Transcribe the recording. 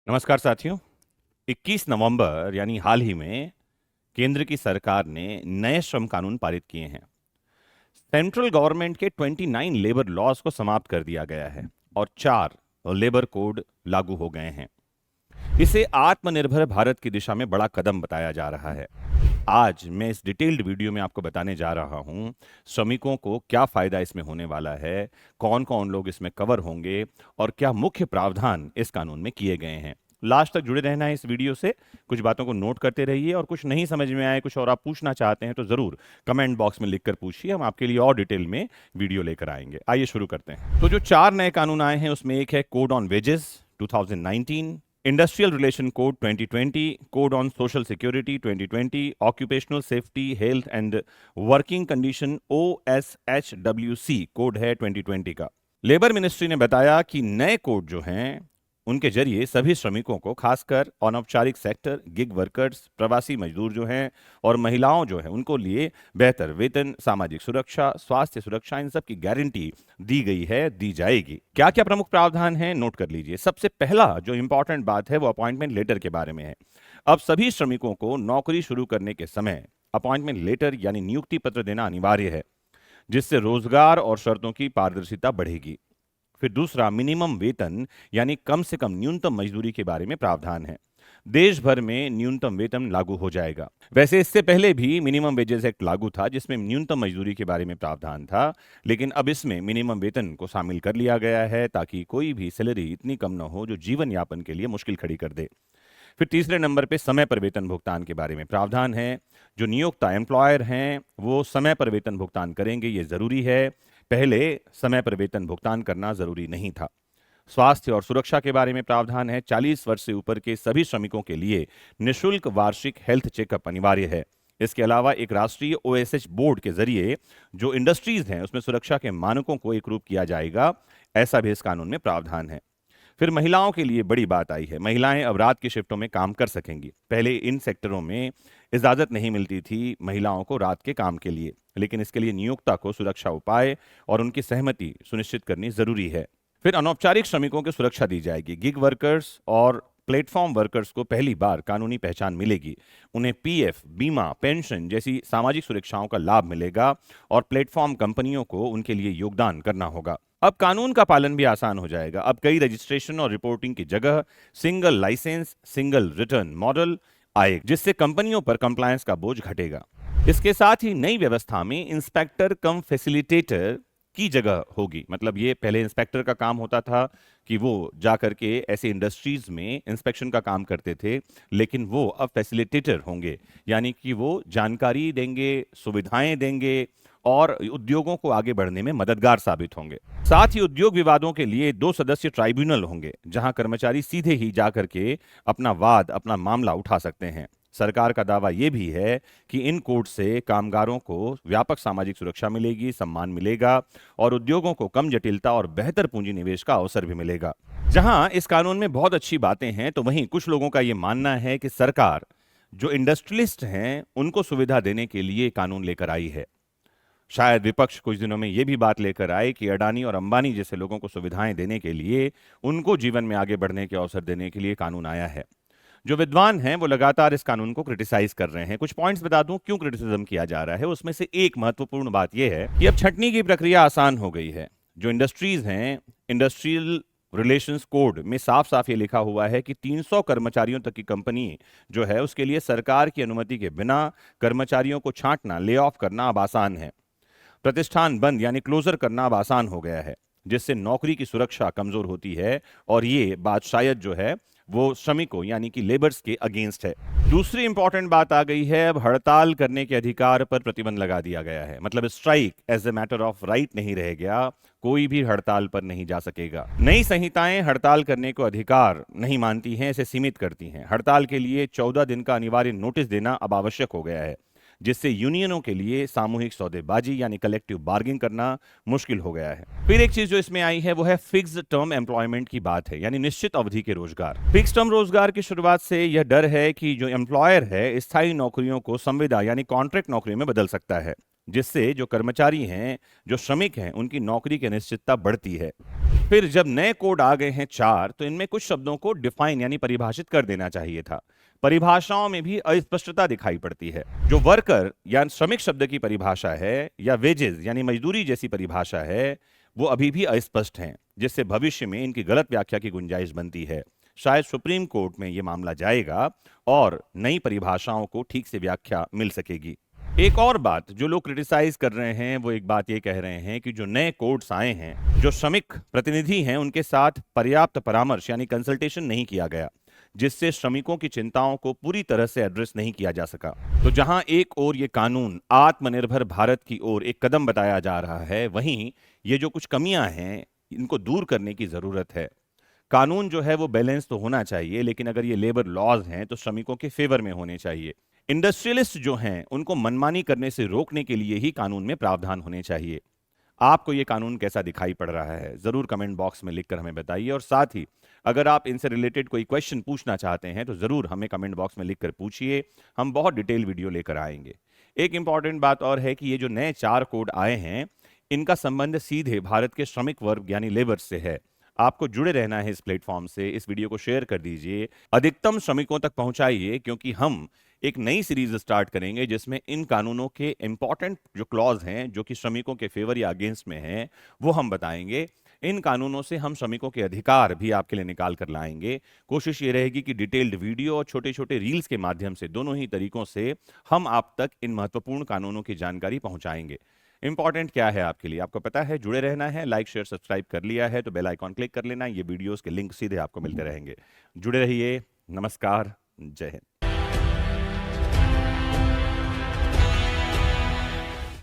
नमस्कार साथियों। 21 नवंबर यानी हाल ही में केंद्र की सरकार ने नए श्रम कानून पारित किए हैं। सेंट्रल गवर्नमेंट के 29 लेबर लॉज को समाप्त कर दिया गया है और 4 लेबर कोड लागू हो गए हैं। इसे आत्मनिर्भर भारत की दिशा में बड़ा कदम बताया जा रहा है। आज मैं इस डिटेल्ड वीडियो में आपको बताने जा रहा हूं श्रमिकों को क्या फायदा इसमें होने वाला है, कौन कौन लोग इसमें कवर होंगे और क्या मुख्य प्रावधान इस कानून में किए गए हैं। लास्ट तक जुड़े रहना है इस वीडियो से। कुछ बातों को नोट करते रहिए और कुछ नहीं समझ में आए, कुछ और आप पूछना चाहते हैं तो जरूर कमेंट बॉक्स में लिखकर पूछिए, हम आपके लिए और डिटेल में वीडियो लेकर आएंगे। आइए शुरू करते हैं। तो जो 4 नए कानून आए हैं उसमें एक है code on wages 2019, industrial relation code 2020, code on social security 2020, occupational safety health and working condition OSHWC code है 2020 का। लेबर मिनिस्ट्री ने बताया कि नए कोड जो हैं उनके जरिए सभी श्रमिकों को, खासकर अनौपचारिक सेक्टर, गिग वर्कर्स, प्रवासी मजदूर जो हैं और महिलाओं जो हैं उनको लिए बेहतर वेतन, सामाजिक सुरक्षा, स्वास्थ्य सुरक्षा, इन सब की गारंटी दी गई है, दी जाएगी। क्या क्या प्रमुख प्रावधान हैं नोट कर लीजिए। सबसे पहला जो इंपॉर्टेंट बात है वो अपॉइंटमेंट लेटर के बारे में है। अब सभी श्रमिकों को नौकरी शुरू करने के समय अपॉइंटमेंट लेटर यानी नियुक्ति पत्र देना अनिवार्य है, जिससे रोजगार और शर्तों की पारदर्शिता बढ़ेगी। फिर दूसरा, मिनिमम वेतन यानी कम से कम न्यूनतम मजदूरी के बारे में प्रावधान है। देश भर में न्यूनतम वेतन लागू हो जाएगा। वैसे इससे पहले भी मिनिमम वेजेस एक्ट लागू था जिसमें न्यूनतम मजदूरी के बारे में प्रावधान था, लेकिन अब इसमें मिनिमम वेतन को शामिल कर लिया गया है ताकि कोई भी सैलरी इतनी कम न हो जो जीवन यापन के लिए मुश्किल खड़ी कर दे। फिर तीसरे नंबर पे समय पर वेतन भुगतान के बारे में प्रावधान है। जो नियोक्ता एम्प्लॉयर हैं वो समय पर वेतन भुगतान करेंगे, ये जरूरी है। पहले समय पर वेतन भुगतान करना जरूरी नहीं था। स्वास्थ्य और सुरक्षा के बारे में प्रावधान है। 40 वर्ष से ऊपर के सभी श्रमिकों के लिए निशुल्क वार्षिक हेल्थ चेकअप अनिवार्य है। इसके अलावा एक राष्ट्रीय OSH बोर्ड के जरिए जो इंडस्ट्रीज हैं उसमें सुरक्षा के मानकों को एकरूप किया जाएगा, ऐसा भी इस कानून में प्रावधान है। फिर महिलाओं के लिए बड़ी बात आई है। महिलाएं अब रात की शिफ्टों में काम कर सकेंगी। पहले इन सेक्टरों में इजाजत नहीं मिलती थी महिलाओं को रात के काम के लिए, लेकिन इसके लिए नियोक्ता को सुरक्षा उपाय और उनकी सहमति सुनिश्चित करनी जरूरी है। फिर अनौपचारिक श्रमिकों की सुरक्षा दी जाएगी। गिग वर्कर्स और प्लेटफॉर्म वर्कर्स को पहली बार कानूनी पहचान मिलेगी। उन्हें PF, बीमा, पेंशन जैसी सामाजिक सुरक्षाओं का लाभ मिलेगा और प्लेटफॉर्म कंपनियों को उनके लिए योगदान करना होगा। अब कानून का पालन भी आसान हो जाएगा। अब कई रजिस्ट्रेशन और रिपोर्टिंग की जगह single license, single return model आएगा, जिससे कंपनियों पर कंप्लायंस का बोझ घटेगा। इसके साथ ही नई व्यवस्था में इंस्पेक्टर कम फैसिलिटेटर की जगह होगी। मतलब ये पहले इंस्पेक्टर का काम होता था कि वो जा करके ऐसे इंडस्ट्रीज में इंस्पेक्शन का काम करते थे, लेकिन वो अब फैसिलिटेटर होंगे, यानी कि वो जानकारी देंगे, सुविधाएं देंगे और उद्योगों को आगे बढ़ने में मददगार साबित होंगे। साथ ही उद्योग विवादों के लिए 2 सदस्य ट्राइब्यूनल होंगे जहां कर्मचारी सीधे ही जाकर के अपना वाद, अपना मामला उठा सकते हैं। सरकार का दावा यह भी है कि इन कोड से कामगारों को व्यापक सामाजिक सुरक्षा मिलेगी, सम्मान मिलेगा और उद्योगों को कम जटिलता और बेहतर पूंजी निवेश का अवसर भी मिलेगा। जहां इस कानून में बहुत अच्छी बातें हैं, तो वहीं कुछ लोगों का यह मानना है कि सरकार जो इंडस्ट्रियलिस्ट हैं उनको सुविधा देने के लिए कानून लेकर आई है। शायद विपक्ष कुछ दिनों में यह भी बात लेकर आए कि अडानी और अंबानी जैसे लोगों को सुविधाएं देने के लिए, उनको जीवन में आगे बढ़ने के अवसर देने के लिए कानून आया है। जो विद्वान हैं वो लगातार इस कानून को क्रिटिसाइज कर रहे हैं। कुछ पॉइंट्स बता दूं क्यों क्रिटिसिज्म किया जा रहा है। उसमें से एक महत्वपूर्ण बात यह है कि अब छंटनी की प्रक्रिया आसान हो गई है। जो इंडस्ट्रीज हैं, इंडस्ट्रियल रिलेशंस कोड में साफ साफ ये लिखा हुआ है कि 300 कर्मचारियों तक की कंपनी जो है उसके लिए सरकार की अनुमति के बिना कर्मचारियों को छांटना, ले ऑफ करना अब आसान है। प्रतिष्ठान बंद यानी क्लोजर करना अब आसान हो गया है, जिससे नौकरी की सुरक्षा कमजोर होती है और ये बात शायद जो है वो श्रमिकों यानी कि लेबर्स के अगेंस्ट है। दूसरी इंपॉर्टेंट बात आ गई है, अब हड़ताल करने के अधिकार पर प्रतिबंध लगा दिया गया है। मतलब strike as a matter of right नहीं रह गया, कोई भी हड़ताल पर नहीं जा सकेगा। नई संहिताएं हड़ताल करने को अधिकार नहीं मानती हैं, इसे सीमित करती हैं। हड़ताल के लिए 14 दिन का अनिवार्य नोटिस देना अब आवश्यक हो गया है, जिससे यूनियनों के लिए सामूहिक सौदेबाजी यानी कलेक्टिव बार्गेनिंग करना मुश्किल हो गया है। फिर एक चीज जो इसमें आई है वो है फिक्स्ड टर्म एम्प्लॉयमेंट की बात है, यानी निश्चित अवधि के रोजगार। फिक्स्ड टर्म रोजगार की शुरुआत से यह डर है कि जो एम्प्लॉयर है स्थायी नौकरियों को संविदा यानी कॉन्ट्रैक्ट नौकरी में बदल सकता है, जिससे जो कर्मचारी हैं, जो श्रमिक हैं, उनकी नौकरी की अनिश्चितता बढ़ती है। फिर जब नए कोड आ गए हैं 4, तो इनमें कुछ शब्दों को डिफाइन यानी परिभाषित कर देना चाहिए था। परिभाषाओं में भी अस्पष्टता दिखाई पड़ती है। जो वर्कर या श्रमिक शब्द की परिभाषा है या वेजेस यानी मजदूरी जैसी परिभाषा है, वो अभी भी अस्पष्ट हैं, जिससे भविष्य में इनकी गलत व्याख्या की गुंजाइश बनती है। शायद सुप्रीम कोर्ट में ये मामला जाएगा और नई परिभाषाओं को ठीक से व्याख्या मिल सकेगी। एक और बात जो लोग क्रिटिसाइज कर रहे हैं, वो एक बात ये कह रहे हैं कि जो नए कोड्स आए हैं, जो श्रमिक प्रतिनिधि हैं, उनके साथ पर्याप्त परामर्श यानी कंसल्टेशन नहीं किया गया, जिससे श्रमिकों की चिंताओं को पूरी तरह से एड्रेस नहीं किया जा सका। तो जहां एक ओर ये कानून आत्मनिर्भर भारत की ओर एक कदम बताया जा रहा है, वहीं ये जो कुछ कमियां हैं, इनको दूर करने की जरूरत है। कानून जो है वो बैलेंस तो होना चाहिए, लेकिन अगर ये लेबर लॉज हैं तो श्रमिकों के फेवर में होने चाहिए। इंडस्ट्रियलिस्ट जो हैं उनको मनमानी करने से रोकने के लिए ही कानून में प्रावधान होने चाहिए। आपको ये कानून कैसा दिखाई पड़ रहा है, जरूर कमेंट बॉक्स में लिखकर हमें बताइए। और साथ ही अगर आप इनसे रिलेटेड कोई क्वेश्चन पूछना चाहते हैं तो जरूर हमें कमेंट बॉक्स में लिखकर पूछिए, हम बहुत डिटेल वीडियो लेकर आएंगे। एक इंपॉर्टेंट बात और है कि ये जो नए 4 कोड आए हैं, इनका संबंध सीधे भारत के श्रमिक वर्ग यानी लेबर से है। आपको जुड़े रहना है इस प्लेटफॉर्म से। इस वीडियो को शेयर कर दीजिए, अधिकतम श्रमिकों तक पहुंचाइए, क्योंकि हम एक नई सीरीज स्टार्ट करेंगे जिसमें इन कानूनों के इंपॉर्टेंट जो क्लॉज हैं, जो कि श्रमिकों के फेवर या अगेंस्ट में हैं, वो हम बताएंगे। इन कानूनों से हम श्रमिकों के अधिकार भी आपके लिए निकाल कर लाएंगे। कोशिश ये रहेगी कि डिटेल्ड वीडियो और छोटे छोटे रील्स के माध्यम से, दोनों ही तरीकों से हम आप तक इन महत्वपूर्ण कानूनों की जानकारी पहुंचाएंगे। इंपॉर्टेंट क्या है आपके लिए, आपको पता है, जुड़े रहना है। लाइक शेयर सब्सक्राइब कर लिया है तो बेल आइकॉन क्लिक कर लेना। ये वीडियोस के लिंक सीधे आपको मिलते रहेंगे। जुड़े रहिए। नमस्कार, जय हिंद।